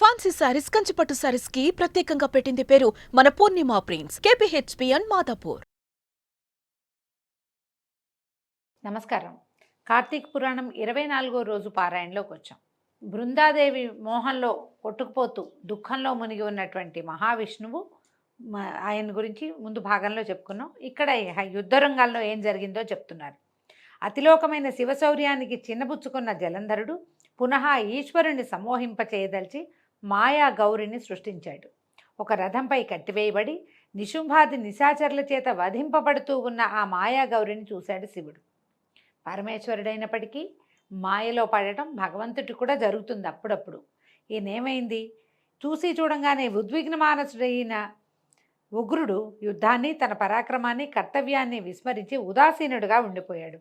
Fancy saris, కంచిపట్టు సారీస్ కి ప్రత్యేకంగా పెట్టింది పేరు మన పూర్ణిమ ప్రింట్స్, KPHPN మాదాపూర్. నమస్కారం. కార్తీక పురాణం 24వ రోజు పారాయణలోకి వచ్చాం. బృందాదేవి మోహంలో కొట్టుకుపోతూ దుఃఖంలో మునిగి ఉన్నటువంటి మహావిష్ణువు ఆయన గురించి ముందు భాగంలో చెప్పుకున్నాం. ఇక్కడ యుద్ధ రంగాల్లో ఏం జరిగిందో చెప్తున్నారు. అతిలోకమైన శివశౌర్యానికి చిన్నబుచ్చుకున్న జలంధరుడు పునః ఈశ్వరుని సమ్మోహింపచేయదలిచి మాయా గౌరిని సృష్టించాడు. ఒక రథంపై కట్టివేయబడి నిశుంభాది నిశాచరుల చేత వధింపబడుతూ ఉన్న ఆ మాయా గౌరిని చూశాడు శివుడు. పరమేశ్వరుడైనప్పటికీ మాయలో పడటం భగవంతుడికి కూడా జరుగుతుంది అప్పుడప్పుడు. ఈయనేమైంది, చూసి చూడంగానే ఉద్విగ్న మానసుడైన ఉగ్రుడు యుద్ధాన్ని, తన పరాక్రమాన్ని, కర్తవ్యాన్ని విస్మరించి ఉదాసీనుడుగా ఉండిపోయాడు.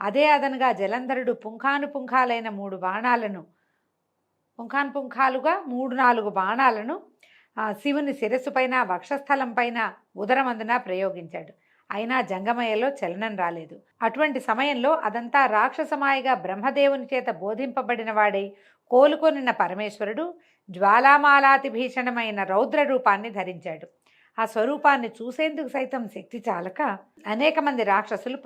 అదే అదనుగా జలంధరుడు పుంఖానుపుంఖాలైన 3-4 బాణాలను శివుని శిరస్సు పైన, వక్షస్థలం పైన, ఉదరమందున ప్రయోగించాడు. అయినా జంగమయ్యలో చలనం రాలేదు. అటువంటి సమయంలో అదంతా రాక్షసమాయగా బ్రహ్మదేవుని చేత బోధింపబడిన వాడై కోలుకొనిన పరమేశ్వరుడు జ్వాలామాలాతి భీషణమైన రౌద్ర రూపాన్ని ధరించాడు. ఆ స్వరూపాన్ని చూసేందుకు సైతం శక్తి చాలక అనేక మంది రాక్షసులు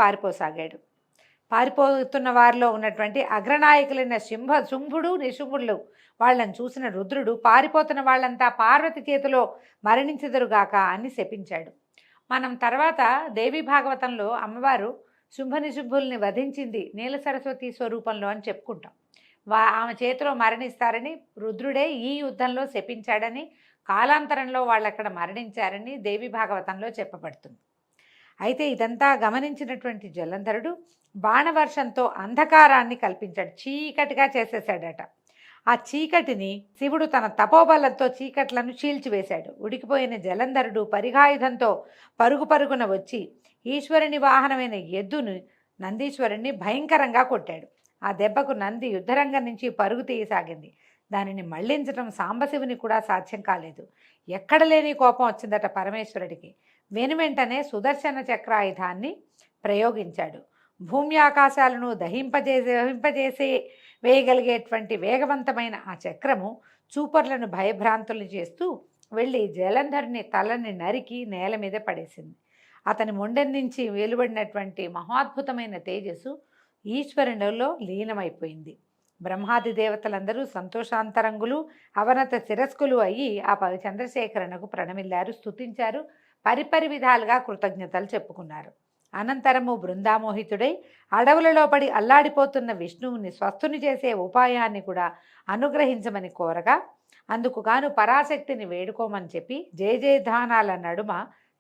పారిపోతున్న వారిలో ఉన్నటువంటి అగ్రనాయకులైన శుంభుడు, నిశుంభుడు వాళ్ళని చూసిన రుద్రుడు పారిపోతున్న వాళ్ళంతా పార్వతి చేతిలో మరణించెదరుగాక అని శపించాడు. మనం తర్వాత దేవీ భాగవతంలో అమ్మవారు శుంభనిశుంభుల్ని వధించింది నీల సరస్వతి స్వరూపంలో అని చెప్పుకుంటాం. ఆమె చేతిలో మరణిస్తారని రుద్రుడే ఈ యుద్ధంలో శపించాడని, కాలాంతరంలో వాళ్ళు అక్కడ మరణించారని దేవీ భాగవతంలో చెప్పబడుతుంది. అయితే ఇదంతా గమనించినటువంటి జలంధరుడు బాణవర్షంతో అంధకారాన్ని కల్పించాడు, చీకటిగా చేసేసాడట. ఆ చీకటిని శివుడు తన తపోబలంతో చీకట్లను చీల్చివేశాడు. ఉడికిపోయిన జలంధరుడు పరిఘాయుధంతో పరుగున వచ్చి ఈశ్వరుని వాహనమైన ఎద్దును నందీశ్వరుణ్ణి భయంకరంగా కొట్టాడు. ఆ దెబ్బకు నంది యుద్ధరంగం నుంచి పరుగు తీయసాగింది. దానిని మళ్లించడం సాంబశివుని కూడా సాధ్యం కాలేదు. ఎక్కడ లేని కోపం వచ్చిందట పరమేశ్వరుడికి. వెనువెంటనే సుదర్శన చక్రాయుధాన్ని ప్రయోగించాడు. భూమి ఆకాశాలను దహింపజేసే వేయగలిగేటువంటి వేగవంతమైన ఆ చక్రము చూపర్లను భయభ్రాంతులు చేస్తూ వెళ్ళి జలంధరుని తలని నరికి నేల మీద పడేసింది. అతని మొండెం నుంచి వెలువడినటువంటి మహాద్భుతమైన తేజస్సు ఈశ్వరునిలో లీనమైపోయింది. బ్రహ్మాది దేవతలందరూ సంతోషాంతరంగులు, అవనత శిరస్కులు అయ్యి ఆ చంద్రశేఖరణకు ప్రణమిల్లారు, స్తుతించారు, పరిపరి విధాలుగా కృతజ్ఞతలు చెప్పుకున్నారు. అనంతరము బృందామోహితుడై అడవులలో పడి అల్లాడిపోతున్న విష్ణువుని స్వస్థుని చేసే ఉపాయాన్ని కూడా అనుగ్రహించమని కోరగా అందుకు గాను పరాశక్తిని వేడుకోమని చెప్పి జయజయధానాల నడుమ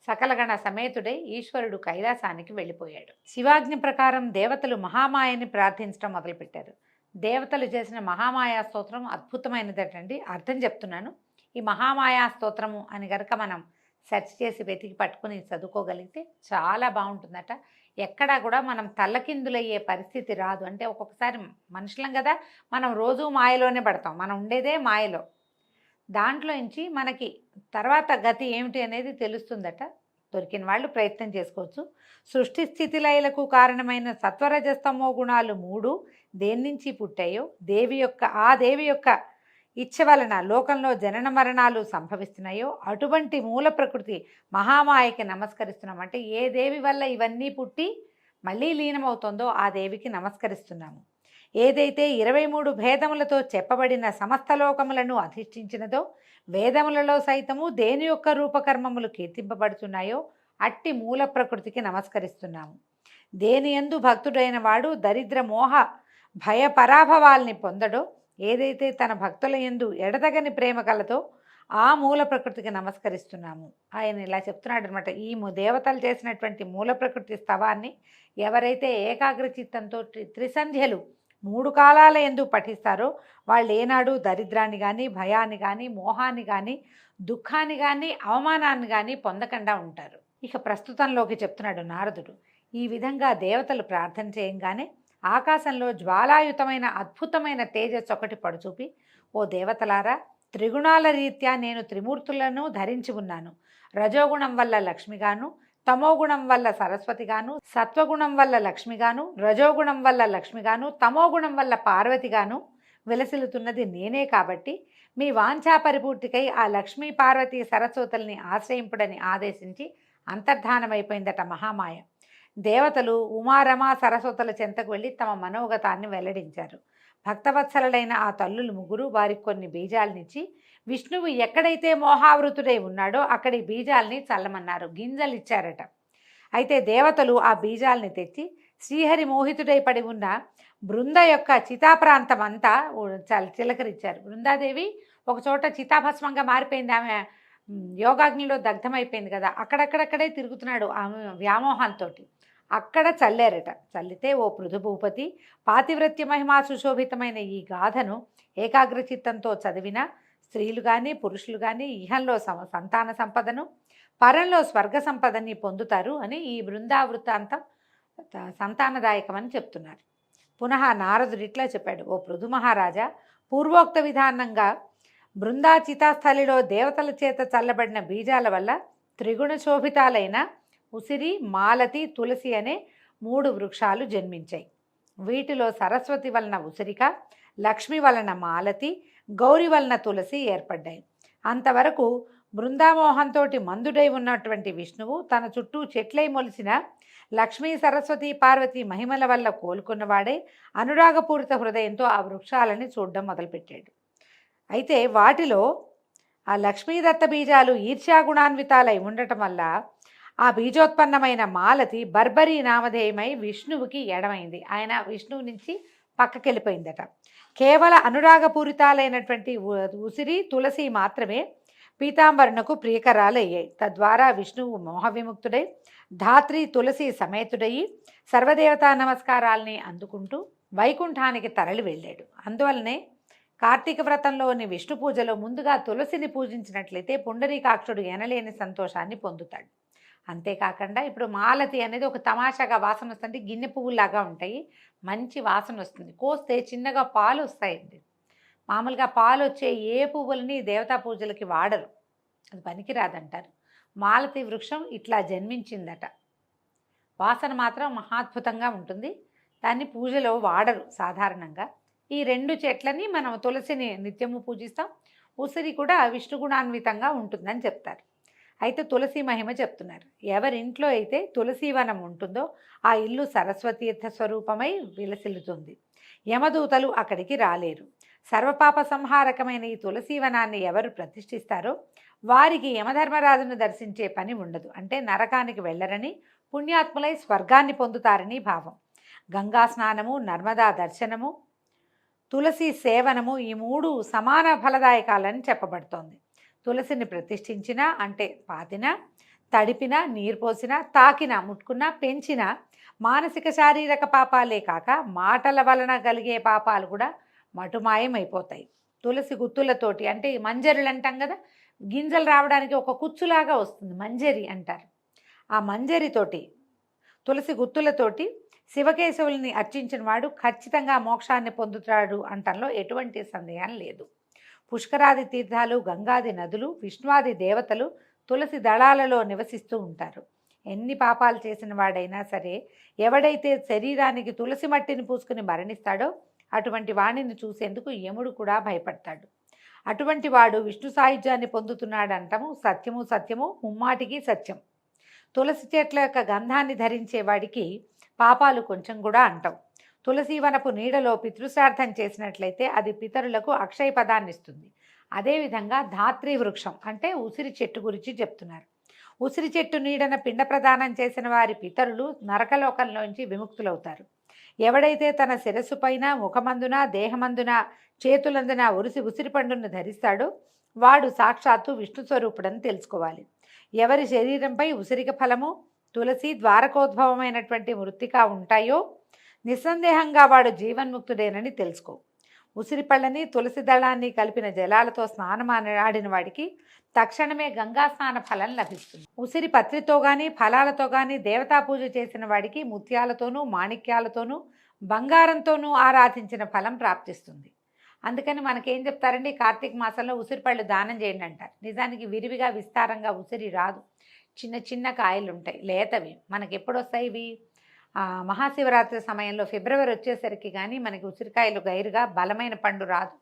సకలగణ సమేతుడై ఈశ్వరుడు కైలాసానికి వెళ్ళిపోయాడు. శివాజ్ఞ ప్రకారం దేవతలు మహామాయని ప్రార్థించడం మొదలుపెట్టారు. దేవతలు చేసిన మహామాయా స్తోత్రం అద్భుతమైనదటండి. అర్థం చెప్తున్నాను. ఈ మహామాయా స్తోత్రము అని కనుక మనం సెర్చ్ చేసి వెతికి పట్టుకుని చదువుకోగలిగితే చాలా బాగుంటుందట. ఎక్కడా కూడా మనం తల్లకిందులయ్యే పరిస్థితి రాదు. అంటే ఒక్కొక్కసారి మనుషులం కదా, మనం రోజు మాయలోనే పడతాం, మనం ఉండేదే మాయలో. దాంట్లో నుంచి మనకి తర్వాత గతి ఏమిటి అనేది తెలుస్తుందట. దొరికిన వాళ్ళు ప్రయత్నం చేసుకోవచ్చు. సృష్టి స్థితి లయలకు కారణమైన సత్వరజస్తమో గుణాలు 3 దేని నుంచి పుట్టాయో ఆ దేవి యొక్క ఇచ్చ వలన లోకంలో జనన మరణాలు సంభవిస్తున్నాయో అటువంటి మూల ప్రకృతి మహామాయకి నమస్కరిస్తున్నాం. అంటే ఏ దేవి వల్ల ఇవన్నీ పుట్టి మళ్ళీ లీనమవుతుందో ఆ దేవికి నమస్కరిస్తున్నాము. ఏదైతే 23 భేదములతో చెప్పబడిన సమస్త లోకములను అధిష్ఠించినదో, వేదములలో సైతము దేని యొక్క రూపకర్మములు కీర్తింపబడుతున్నాయో అట్టి మూల ప్రకృతికి నమస్కరిస్తున్నాము. దేని యందు భక్తుడైన వాడు దరిద్ర మోహ భయ పరాభవాల్ని పొందడో, ఏదైతే తన భక్తుల యందు ఎడతగని ప్రేమ కలతో ఆ మూల ప్రకృతికి నమస్కరిస్తున్నాము. ఆయన ఇలా చెప్తున్నాడు అనమాట. ఈ దేవతలు చేసినటువంటి మూల ప్రకృతి స్తవాన్ని ఎవరైతే ఏకాగ్ర చిత్తంతో త్రిసంధ్యలు 3 కాలాల యందు పఠిస్తారో వాళ్ళు ఏనాడు దరిద్రాన్ని కానీ, భయాన్ని కానీ, మోహాన్ని కానీ, దుఃఖాన్ని కానీ, అవమానాన్ని కానీ పొందకుండా ఉంటారు. ఇక ప్రస్తుతంలోకి చెప్తున్నాడు నారదుడు. ఈ విధంగా దేవతలు ప్రార్థన చేయంగానే ఆకాశంలో జ్వాలాయుతమైన అద్భుతమైన తేజస్సు ఒకటి పడుచూపి, ఓ దేవతలారా, త్రిగుణాల రీత్యా నేను త్రిమూర్తులను ధరించి ఉన్నాను. రజోగుణం వల్ల లక్ష్మిగాను, తమోగుణం వల్ల సరస్వతిగాను, సత్వగుణం వల్ల లక్ష్మిగాను, రజోగుణం వల్ల లక్ష్మిగాను, తమోగుణం వల్ల పార్వతిగాను విలసిల్లుతున్నది నేనే. కాబట్టి మీ వాంఛా పరిపూర్తికై ఆ లక్ష్మీ పార్వతీ సరస్వతుల్ని ఆశ్రయింపుడని ఆదేశించి అంతర్ధానమైపోయిందట మహామాయ. దేవతలు ఉమారమ సరస్వతుల చెంతకు వెళ్ళి తమ మనోగతాన్ని వెల్లడించారు. భక్తవత్సలైన ఆ తల్లులు ముగ్గురు వారికి కొన్ని బీజాలనిచ్చి విష్ణువు ఎక్కడైతే మోహావృతుడై ఉన్నాడో అక్కడి బీజాల్ని చల్లమన్నారు. గింజలు ఇచ్చారట. అయితే దేవతలు ఆ బీజాల్ని తెచ్చి శ్రీహరి మోహితుడై పడి ఉన్న బృంద యొక్క చితాప్రాంతం అంతా చిలకరించారు. బృందాదేవి ఒక చోట చితాభస్మంగా మారిపోయింది. ఆమె యోగాగ్నిలో దగ్ధమైపోయింది కదా, అక్కడక్కడక్కడే తిరుగుతున్నాడు ఆమె వ్యామోహంతో. అక్కడ చల్లారట. చల్లితే ఓ పృథుభూపతి, పాతివ్రత్య మహిమా సుశోభితమైన ఈ గాథను ఏకాగ్రచిత్తంతో చదివిన స్త్రీలు కానీ పురుషులు కానీ ఇహంలో సంతాన సంపదను, పరంలో స్వర్గ సంపదని పొందుతారు అని ఈ బృందావృత్తాంతం సంతానదాయకమని చెప్తున్నారు. పునః నారదుడు ఇట్లా చెప్పాడు: ఓ పృథు మహారాజా, పూర్వోక్త విధానంగా బృందాచితాస్థలిలో దేవతల చేత చల్లబడిన బీజాల వల్ల త్రిగుణ శోభితాలైన ఉసిరి, మాలతి, తులసి అనే 3 వృక్షాలు జన్మించాయి. వీటిలో సరస్వతి వలన ఉసిరిక, లక్ష్మి వలన మాలతి, గౌరి వలన తులసి ఏర్పడ్డాయి. అంతవరకు బృందామోహంతో మందుడై ఉన్నటువంటి విష్ణువు తన చుట్టూ చెట్లై మొలిసిన లక్ష్మీ సరస్వతి పార్వతి మహిమల వల్ల కోలుకున్నవాడే అనురాగపూరిత హృదయంతో ఆ వృక్షాలని చూడడం మొదలుపెట్టాడు. అయితే వాటిలో ఆ లక్ష్మీదత్త బీజాలు ఈర్ష్యాగుణాన్వితాలై ఉండటం వల్ల ఆ బీజోత్పన్నమైన మాలతి బర్బరీ నామధేయమై విష్ణువుకి ఎడమైంది. ఆయన విష్ణువు నుంచి పక్కకెళ్ళిపోయిందట. కేవల అనురాగపూరితాలైనటువంటి ఉసిరి, తులసి మాత్రమే పీతాంబరునకు ప్రియకరాలయ్యాయి. తద్వారా విష్ణువు మోహవిముక్తుడై ధాత్రి తులసి సమేతుడయి సర్వదేవతా నమస్కారాల్ని అందుకుంటూ వైకుంఠానికి తరలి వెళ్ళాడు. అందువల్లనే కార్తీక వ్రతంలోని విష్ణు పూజలో ముందుగా తులసిని పూజించినట్లయితే పుండరీకాక్షుడు ఎనలేని సంతోషాన్ని పొందుతాడు. అంతేకాకుండా ఇప్పుడు మాలతి అనేది ఒక తమాషాగా వాసన వస్తుంది. గిన్నె పువ్వులాగా ఉంటాయి, మంచి వాసన వస్తుంది. కోస్తే చిన్నగా పాలు వస్తాయండి. మామూలుగా పాలు వచ్చే ఏ పువ్వులని దేవతా పూజలకి వాడరు, అది పనికిరాదంటారు. మాలతి వృక్షం ఇట్లా జన్మించిందట. వాసన మాత్రం మహాద్భుతంగా ఉంటుంది. దాన్ని పూజలో వాడరు సాధారణంగా. ఈ 2 చెట్లని మనం తులసిని నిత్యము పూజిస్తాం. ఉసిరి కూడా విష్ణుగుణాన్వితంగా ఉంటుందని చెప్తారు. అయితే తులసి మహిమ చెప్తున్నారు. ఎవరింట్లో అయితే తులసీవనం ఉంటుందో ఆ ఇల్లు సరస్వతీర్థ స్వరూపమై విలసిల్లుతుంది. యమదూతలు అక్కడికి రాలేరు. సర్వపాప సంహారకమైన ఈ తులసీవనాన్ని ఎవరు ప్రతిష్ఠిస్తారో వారికి యమధర్మరాజును దర్శించే పని ఉండదు. అంటే నరకానికి వెళ్ళరని, పుణ్యాత్ములై స్వర్గాన్ని పొందుతారని భావం. గంగా స్నానము, నర్మదా దర్శనము, తులసి సేవనము ఈ 3 సమాన ఫలదాయకాలని చెప్పబడుతోంది. తులసిని ప్రతిష్ఠించినా అంటే పాతినా, తడిపినా, నీరు పోసినా, తాకినా, ముట్టుకున్నా, పెంచినా మానసిక శారీరక పాపాలే కాక మాటల వలన కలిగే పాపాలు కూడా మటుమాయమైపోతాయి. తులసి గుత్తులతోటి, అంటే మంజరులు అంటాం కదా, గింజలు రావడానికి ఒక కుచ్చులాగా వస్తుంది, మంజరి అంటారు. ఆ మంజరితోటి, తులసి గుత్తులతోటి శివకేశవుల్ని అర్చించిన వాడు ఖచ్చితంగా మోక్షాన్ని పొందుతాడు అంటంలో ఎటువంటి సందేహం లేదు. పుష్కరాది తీర్థాలు, గంగాది నదులు, విష్ణువాది దేవతలు తులసి దళాలలో నివసిస్తూ ఉంటారు. ఎన్ని పాపాలు చేసిన వాడైనా సరే, ఎవడైతే శరీరానికి తులసి మట్టిని పూసుకుని మరణిస్తాడో అటువంటి వాణిని చూసేందుకు యముడు కూడా భయపడతాడు. అటువంటి వాడు విష్ణు సాయుధ్యాన్ని పొందుతున్నాడంటాము సత్యము సత్యము, ముమ్మాటికి సత్యం. తులసి చెట్ల యొక్క గంధాన్ని ధరించే వాడికి పాపాలు కొంచెం కూడా అంటాం. తులసీవనపు నీడలో పితృశ్రార్థం చేసినట్లయితే అది పితరులకు అక్షయ పదాన్ని ఇస్తుంది. అదేవిధంగా ధాత్రి వృక్షం అంటే ఉసిరి చెట్టు గురించి చెప్తున్నారు. ఉసిరి చెట్టు నీడన పిండ ప్రదానం చేసిన వారి పితరులు నరకలోకంలోంచి విముక్తులవుతారు. ఎవడైతే తన శిరస్సు పైన, ముఖమందున, దేహమందున, చేతులందున ఉసిరి పండును ధరిస్తాడో వాడు సాక్షాత్తు విష్ణు స్వరూపుడని తెలుసుకోవాలి. ఎవరి శరీరంపై ఉసిరిక ఫలము, తులసి, ద్వారకోద్భవమైనటువంటి మృత్తిక ఉంటాయో నిస్సందేహంగా వాడు జీవన్ముక్తుడేనని తెలుసుకో. ఉసిరి పళ్ళని, తులసి దళాన్ని కలిపిన జలాలతో స్నానమాడిన వాడికి తక్షణమే గంగా స్నాన ఫలం లభిస్తుంది. ఉసిరి పత్రితో కానీ ఫలాలతో కానీ దేవతా పూజ చేసిన వాడికి ముత్యాలతోనూ, మాణిక్యాలతోనూ, బంగారంతోనూ ఆరాధించిన ఫలం ప్రాప్తిస్తుంది. అందుకని మనకేం చెప్తారండి, కార్తీక మాసంలో ఉసిరి పళ్ళు దానం చేయండి అంటారు. నిజానికి విరివిగా విస్తారంగా ఉసిరి రాదు, చిన్న చిన్న కాయలు ఉంటాయి, లేతవి. మనకి ఎప్పుడు వస్తాయి ఇవి? మహాశివరాత్రి సమయంలో ఫిబ్రవరి వచ్చేసరికి కానీ మనకి ఉసిరికాయలు గైరుగా బలమైన పండు రాదు.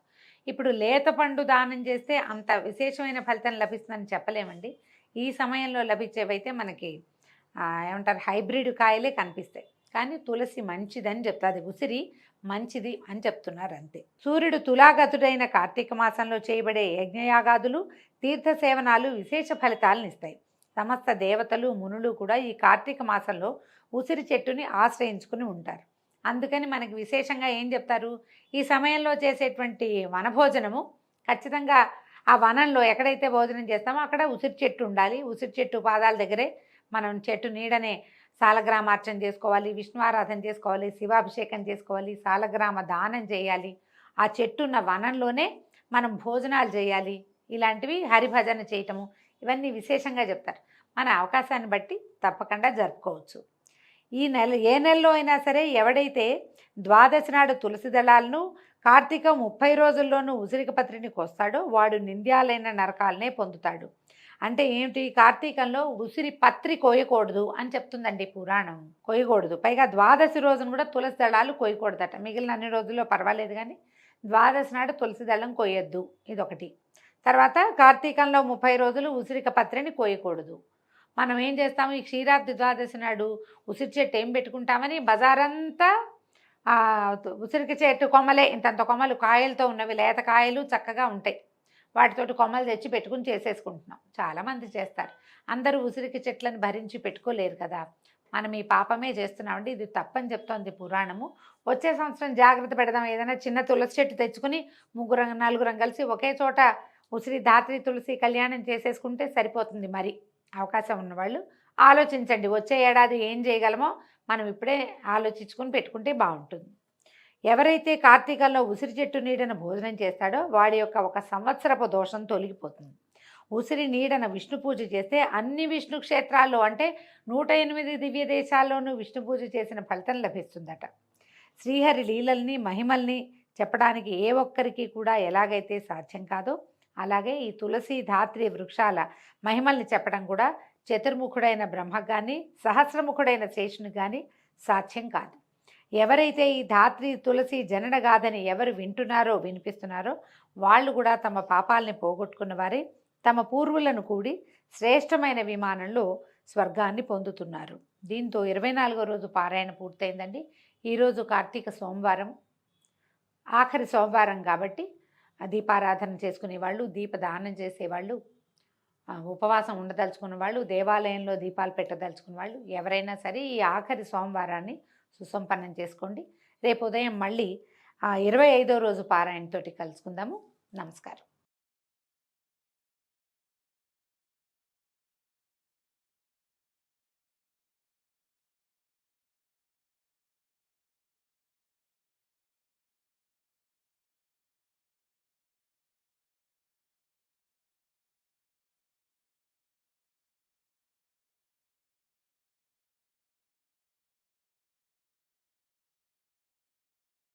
ఇప్పుడు లేత పండు దానం చేస్తే అంత విశేషమైన ఫలితం లభిస్తుందని చెప్పలేమండి. ఈ సమయంలో లభించేవైతే మనకి ఏమంటారు, హైబ్రిడ్ కాయలే కనిపిస్తాయి. కానీ తులసి మంచిదని చెప్తుంది, ఉసిరి మంచిది అని చెప్తున్నారు అంతే. సూర్యుడు తులాగతుడైన కార్తీక మాసంలో చేయబడే యజ్ఞయాగాదులు, తీర్థ సేవనాలు విశేష ఫలితాలను ఇస్తాయి. సమస్త దేవతలు, మునులు కూడా ఈ కార్తీక మాసంలో ఉసిరి చెట్టుని ఆశ్రయించుకుని ఉంటారు. అందుకని మనకి విశేషంగా ఏం చెప్తారు, ఈ సమయంలో చేసేటువంటి వనభోజనము ఖచ్చితంగా ఆ వనంలో ఎక్కడైతే భోజనం చేస్తామో అక్కడ ఉసిరి చెట్టు ఉండాలి. ఉసిరి చెట్టు పాదాల దగ్గరే మనం చెట్టు నీడనే సాలగ్రామార్చన చేసుకోవాలి, విష్ణు ఆరాధన చేసుకోవాలి, శివాభిషేకం చేసుకోవాలి, సాలగ్రామ దానం చేయాలి, ఆ చెట్టున్న వనంలోనే మనం భోజనాలు చేయాలి. ఇలాంటివి హరిభజన చేయటము ఇవన్నీ విశేషంగా చెప్తారు. మన అవకాశాన్ని బట్టి తప్పకుండా జరుపుకోవచ్చు. ఈ నెల ఏ నెలలో అయినా సరే ఎవడైతే ద్వాదశి నాడు తులసి దళాలను, కార్తీక 30 రోజుల్లోనూ ఉసిరిక పత్రిని కోస్తాడో వాడు నింద్యాలైన నరకాలనే పొందుతాడు. అంటే ఏమిటి, కార్తీకంలో ఉసిరి పత్రి కోయకూడదు అని చెప్తుందండి పురాణం. కోయకూడదు. పైగా ద్వాదశి రోజున కూడా తులసి దళాలు కోయకూడదట. మిగిలిన అన్ని రోజుల్లో పర్వాలేదు, కానీ ద్వాదశి నాడు తులసి దళం కోయొద్దు, ఇదొకటి. తర్వాత కార్తీకంలో 30 రోజులు ఉసిరిక పత్రిని కోయకూడదు. మనం ఏం చేస్తాము, ఈ క్షీరాబ్ది ద్వాదశి నాడు ఉసిరి చెట్టు ఏం పెట్టుకుంటామని బజారంతా ఉసిరికి చెట్టు కొమ్మలే, ఇంతంత కొమ్మలు కాయలతో ఉన్నవి, లేత కాయలు చక్కగా ఉంటాయి, వాటితోటి కొమ్మలు తెచ్చి పెట్టుకుని చేసేసుకుంటున్నాం. చాలామంది చేస్తారు. అందరూ ఉసిరికి చెట్లను భరించి పెట్టుకోలేరు కదా. మనం ఈ పాపమే చేస్తున్నామండి, ఇది తప్పని చెప్తోంది పురాణము. వచ్చే సంవత్సరం జాగ్రత్త పెడదాం. ఏదైనా చిన్న తులసి చెట్టు తెచ్చుకుని 3-4 కలిసి ఒకే చోట ఉసిరి ధాత్రి తులసి కళ్యాణం చేసేసుకుంటే సరిపోతుంది. మరి అవకాశం ఉన్నవాళ్ళు ఆలోచించండి. వచ్చే ఏడాది ఏం చేయగలమో మనం ఇప్పుడే ఆలోచించుకొని పెట్టుకుంటే బాగుంటుంది. ఎవరైతే కార్తీకంలో ఉసిరి చెట్టు నీడన భోజనం చేస్తాడో వాడి యొక్క 1 సంవత్సరపు దోషం తొలగిపోతుంది. ఉసిరి నీడన విష్ణు పూజ చేస్తే అన్ని విష్ణు క్షేత్రాల్లో, అంటే 108 దివ్య దేశాల్లోనూ విష్ణు పూజ చేసిన ఫలితం లభిస్తుందట. శ్రీహరి లీలల్ని, మహిమల్ని చెప్పడానికి ఏ ఒక్కరికి కూడా ఎలాగైతే సాధ్యం కాదో, అలాగే ఈ తులసి ధాత్రి వృక్షాల మహిమల్ని చెప్పడం కూడా చతుర్ముఖుడైన బ్రహ్మకు కానీ, సహస్రముఖుడైన శేషుని కానీ సాధ్యం కాదు. ఎవరైతే ఈ ధాత్రి తులసి జననగాథని ఎవరు వింటున్నారో, వినిపిస్తున్నారో వాళ్ళు కూడా తమ పాపాలని పోగొట్టుకున్న వారే తమ పూర్వులను కూడి శ్రేష్టమైన విమానంలో స్వర్గాన్ని పొందుతున్నారు. దీంతో 24వ రోజు పారాయణ పూర్తయిందండి. ఈరోజు కార్తీక సోమవారం, ఆఖరి సోమవారం కాబట్టి దీపారాధన చేసుకునే వాళ్ళు, దీపదానం చేసేవాళ్ళు, ఉపవాసం ఉండదలుచుకున్న వాళ్ళు, దేవాలయంలో దీపాలు పెట్టదలుచుకున్న వాళ్ళు ఎవరైనా సరే ఈ ఆఖరి సోమవారాన్ని సుసంపన్నం చేసుకోండి. రేపు ఉదయం మళ్ళీ 25వ రోజు పారాయణతోటి కలుసుకుందాము. నమస్కారం.